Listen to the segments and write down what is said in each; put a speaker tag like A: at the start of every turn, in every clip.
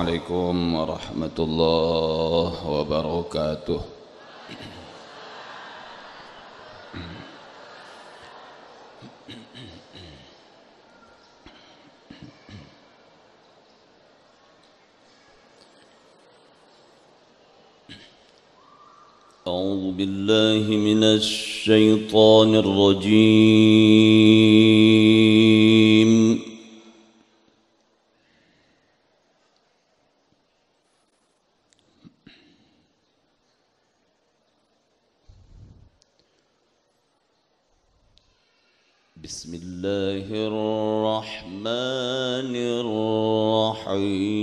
A: Assalamualaikum warahmatullahi wabarakatuh. أعوذ بالله من الشيطان الرجيم. بسم الله الرحمن الرحيم.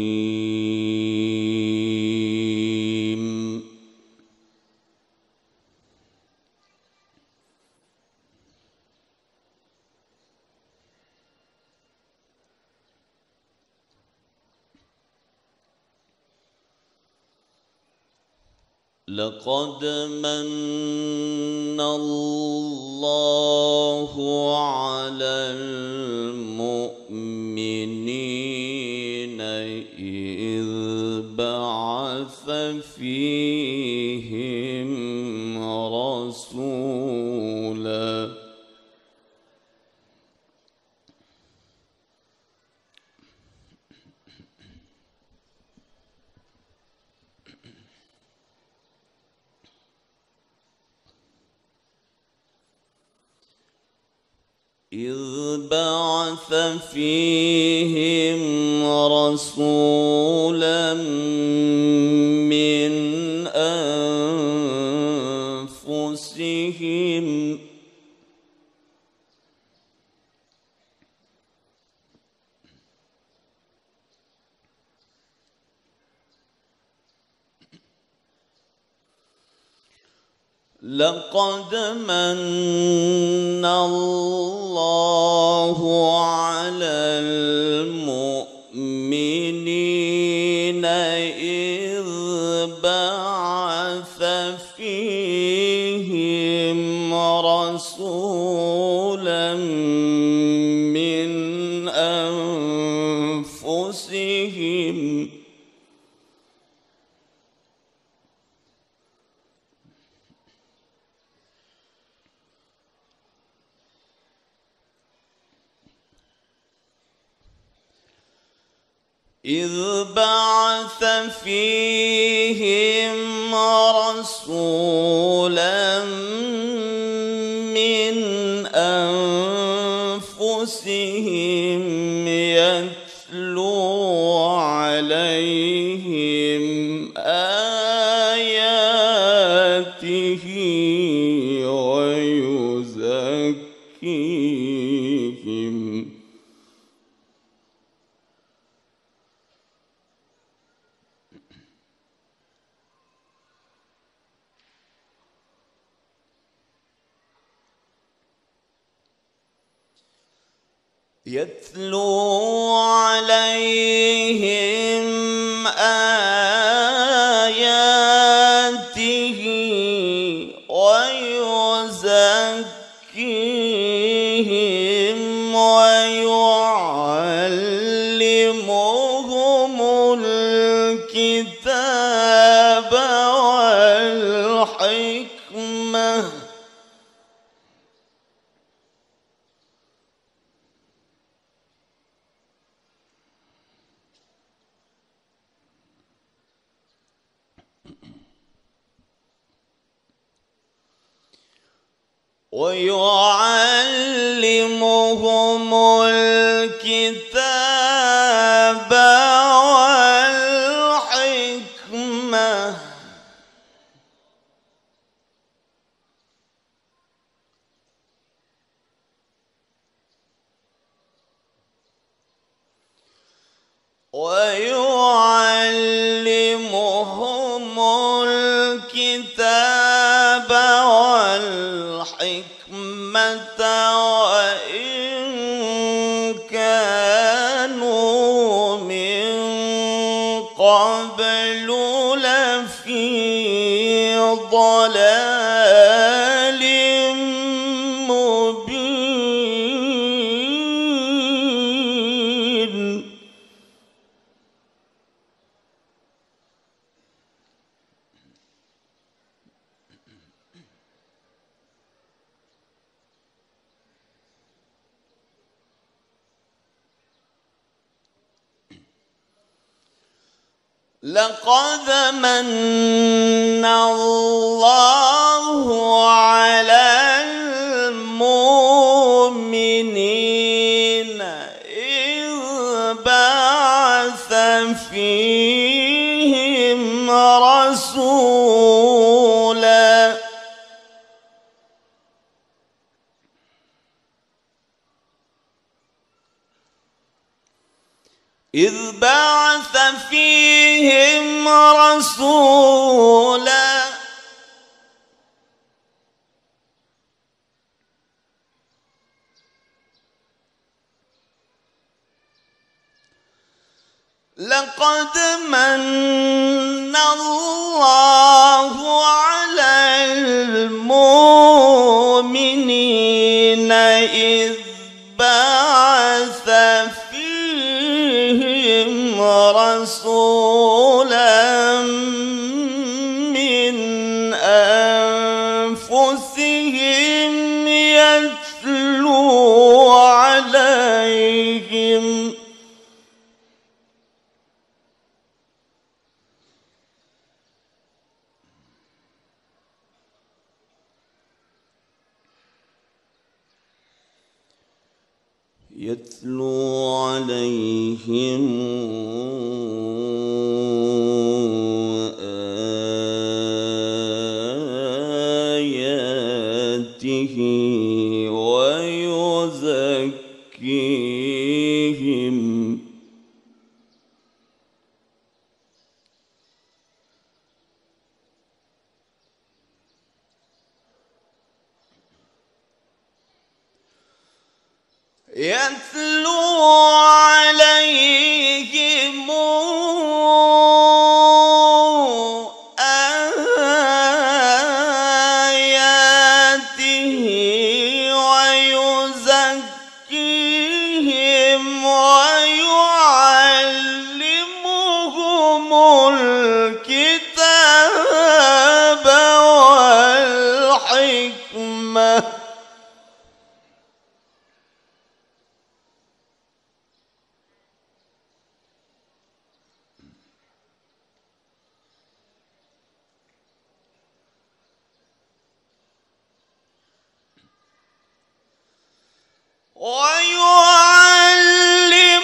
A: لقد من الله على المؤمنين إذ بعث فيهم رسولا من أنفسهم لقد من الله على المؤمنين إذ بعث فيهم رسولا من أنفسهم يتلو عليهم آياته ويزكيهم ويعلمهم الكتاب والحكمة وإن كانوا من قبل لفي ضلال مبين لقد من الله على المؤمنين إذ بعث فيهم رسولا لقد من الله على المؤمنين إذ بعث فيهم رسولا من أنفسهم يتلو عليهم آياته ويزكيهم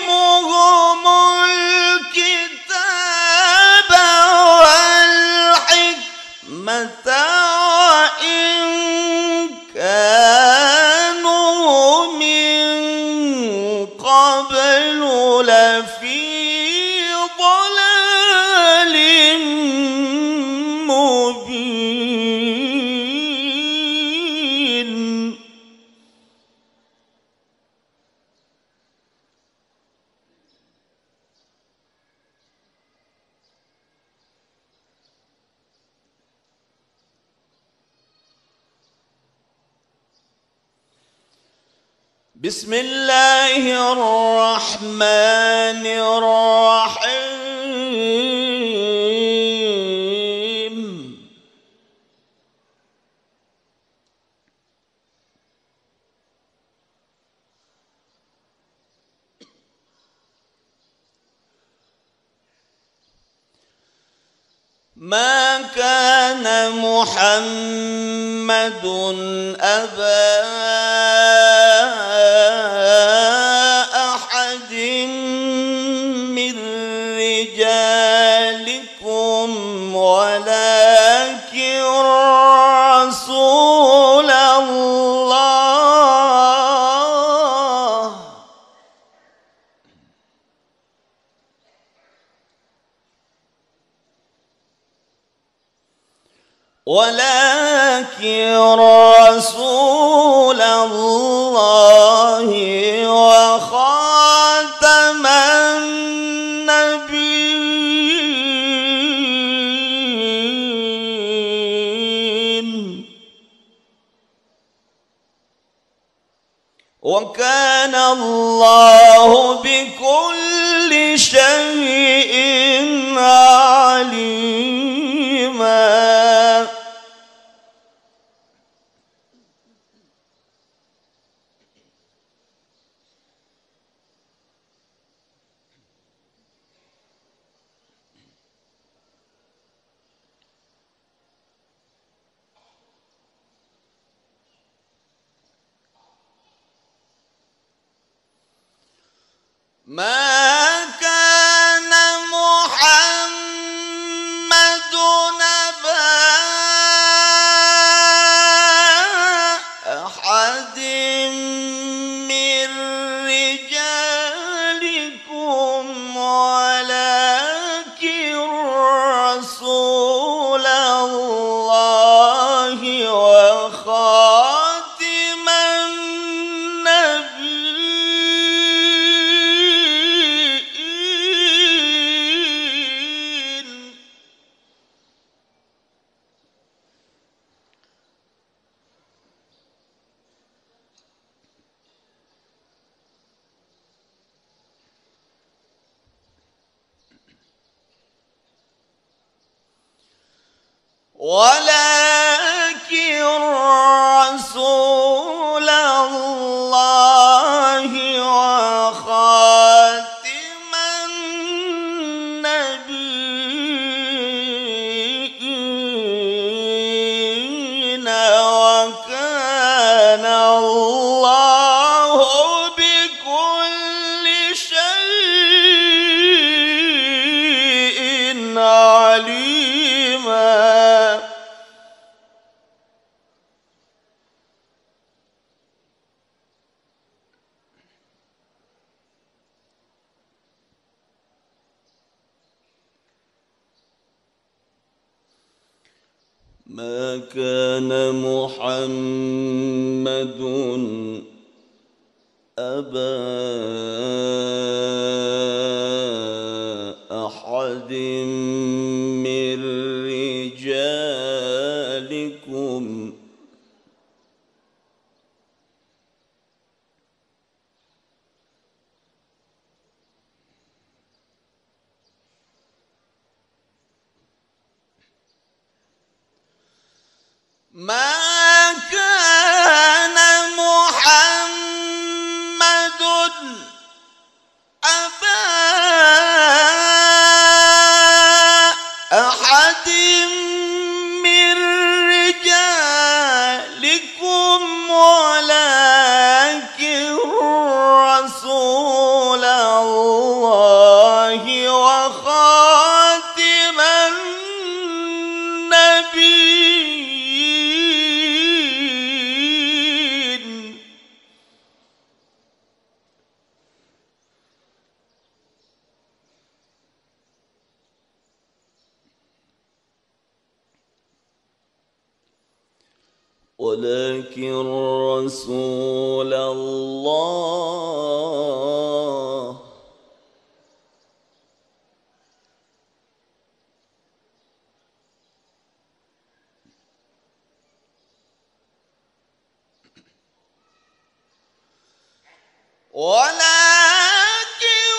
A: ويعلمهم الكتاب والحكمة وإن كانوا من قبل لفي ضلال مبين بسم الله الرحمن الرحيم ما كان محمد أبا أحد من رجالكم ولكن رسول الله وخاتم النبيين وكان الله بكل شيء عليما ما كان محمد أبا أحد من رجالكم ولكن رسول الله وخاتم النبيين. ولكن رسول الله وخاتم النبيين وكان الله بكل شيء عليما. ما كان محمد أبا أحد من رجالكم ما كان محمد أبا أحد من رجالكم ولكن رسول الله وخاتم النبيين. ولكن رسول الله ولكن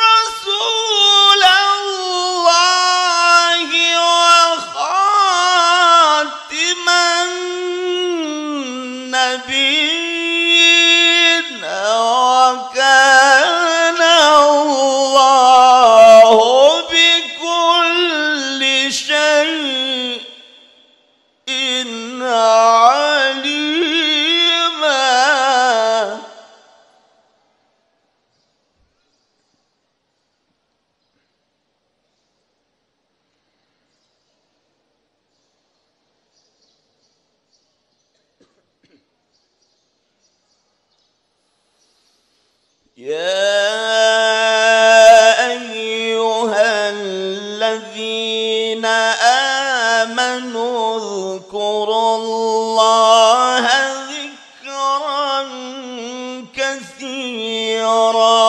A: رسول الله وخاتم النبيين وكان الله بكل شيء عليما. يا أيها الذين آمنوا اذكروا الله ذكرا كثيرا.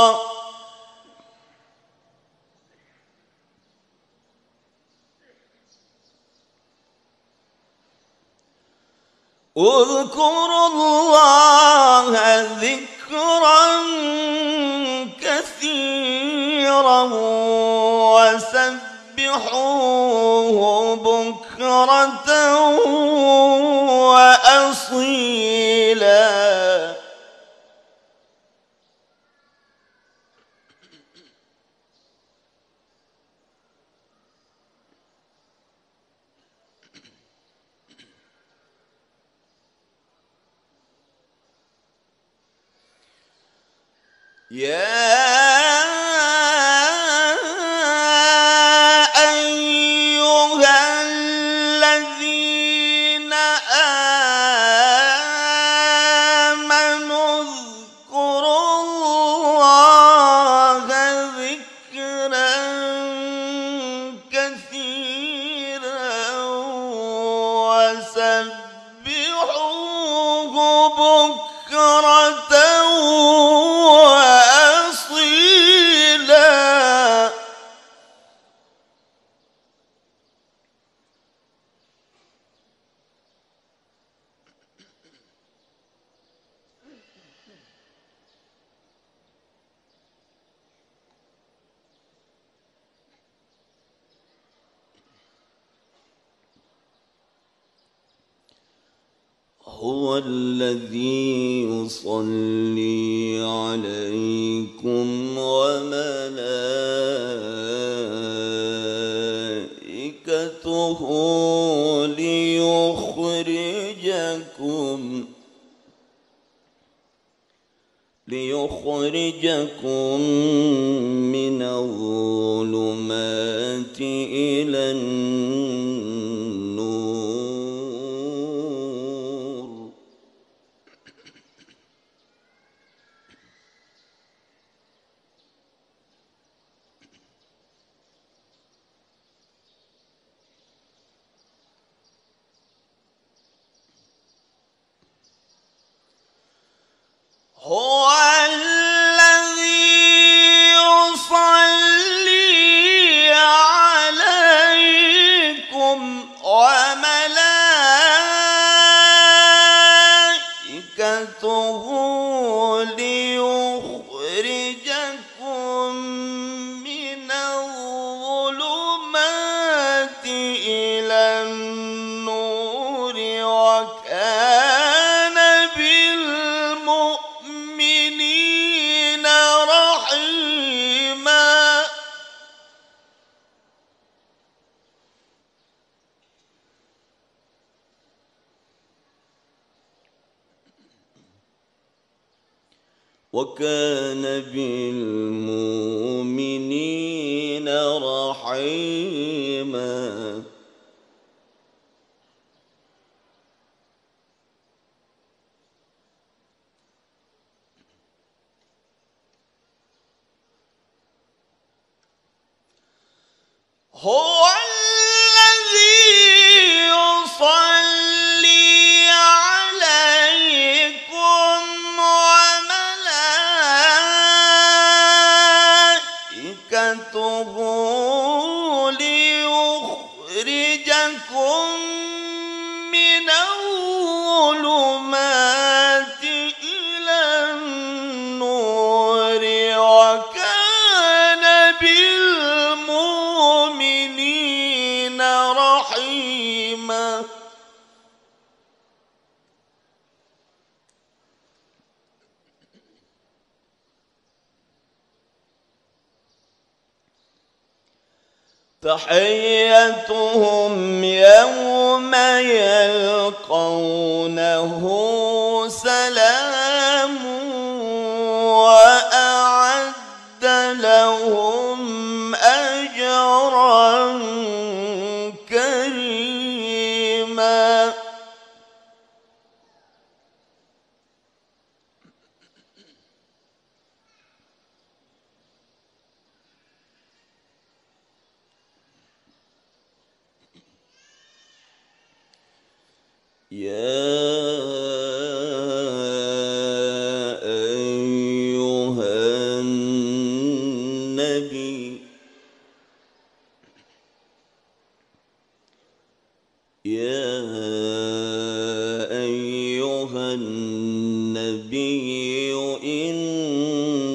A: اذكروا الله ذكرا كثيرا وسبحوه بكرة وأصيلا. يا هو الذي يصلي عليكم وملائكته ليخرجكم من الظلمات إلى النور. هو الذي يصلي عليكم وملائكته ليخرجكم من الظلمات إلى النور وكان بالمؤمنين رحيما. وكان بالمؤمنين رحيما. هو الذي يصلي عليكم وملائكته ليخرجكم من الظلمات إلى النور وكان بالمؤمنين رحيما. تحيتهم يوم يلقونه سلام وأعد لهم أجرا كريما. يا أيها النبي إنا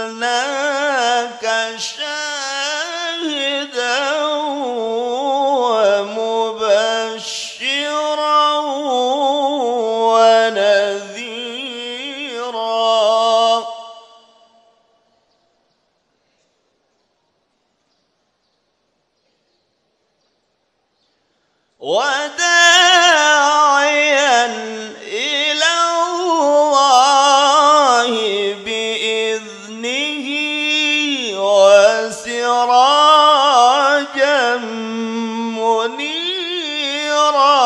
A: أرسلناك شاهدا ومبشرا ونذيرا. وداعيا إلى الله بإذنه وسراجا منيرا.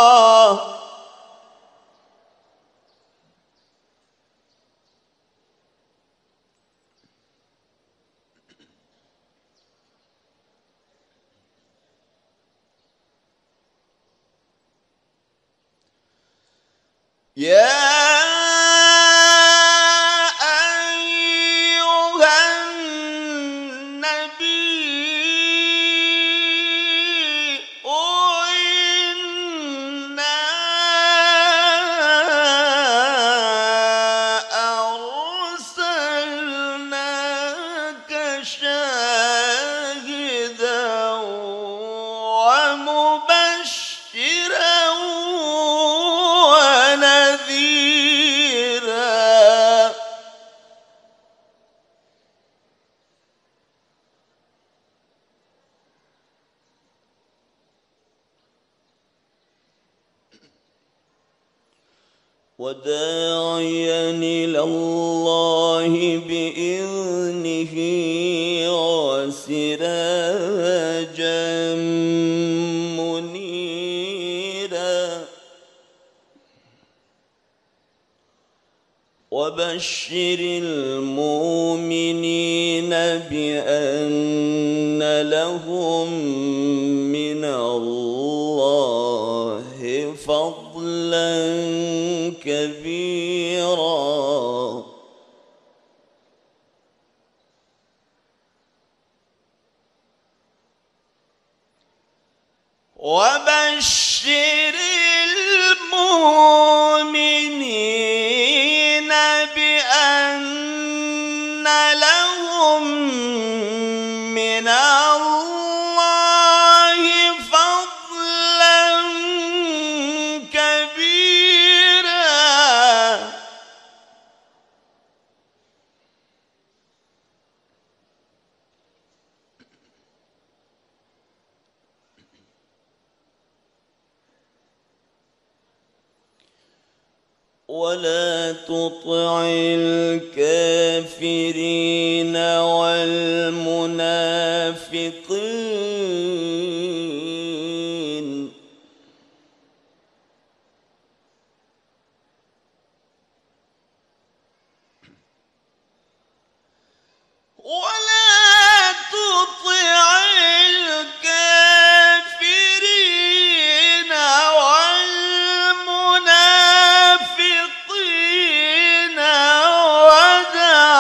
A: يا أيها النبي إنا أرسلناك شاهدا ومبشرا ونذيرا. وداعيا إلى الله بإذنه وسراجا منيرا. وبشر المؤمنين بأن لهم من الله فضلا كبيرا. وبشر المؤمنين بأن لهم من الله فضلا كبيرا. ولا تطع الكافرين والمنافقين. ولا تطع الكافرين والمنافقين ودع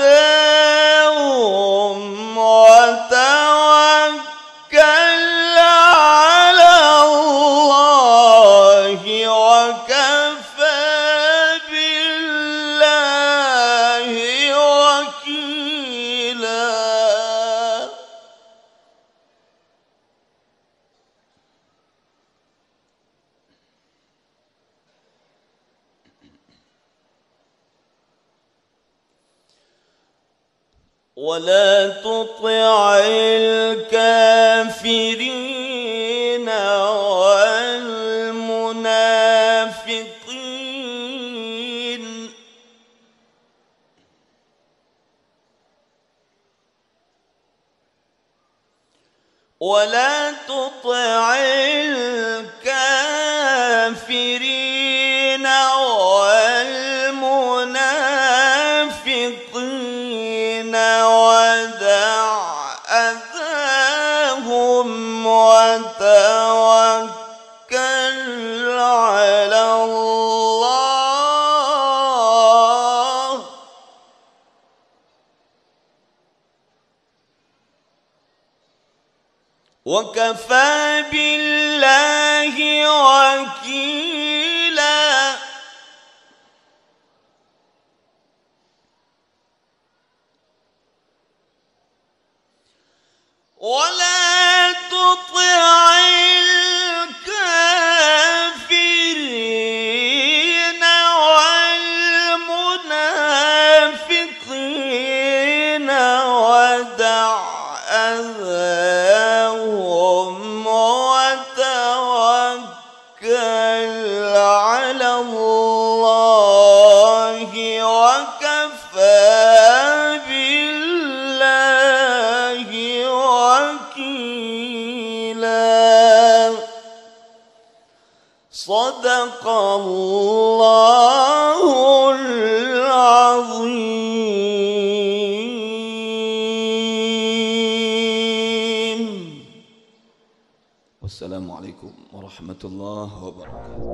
A: ذاهم وتوكل على الله وكفى بالله وكيلا. ولا تطع الكافرين والمنافقين ولا تطع الكافرين والمنافقين ودع أذاهم وتوكل على الله وكفى بالله وكيلا. ولا تطع الكافرين والمنافقين ودع أذاهم وتوكل على الله وكفى بالله وكيلا. صدق الله العظيم. والسلام عليكم.
B: عليكم ورحمة الله وبركاته.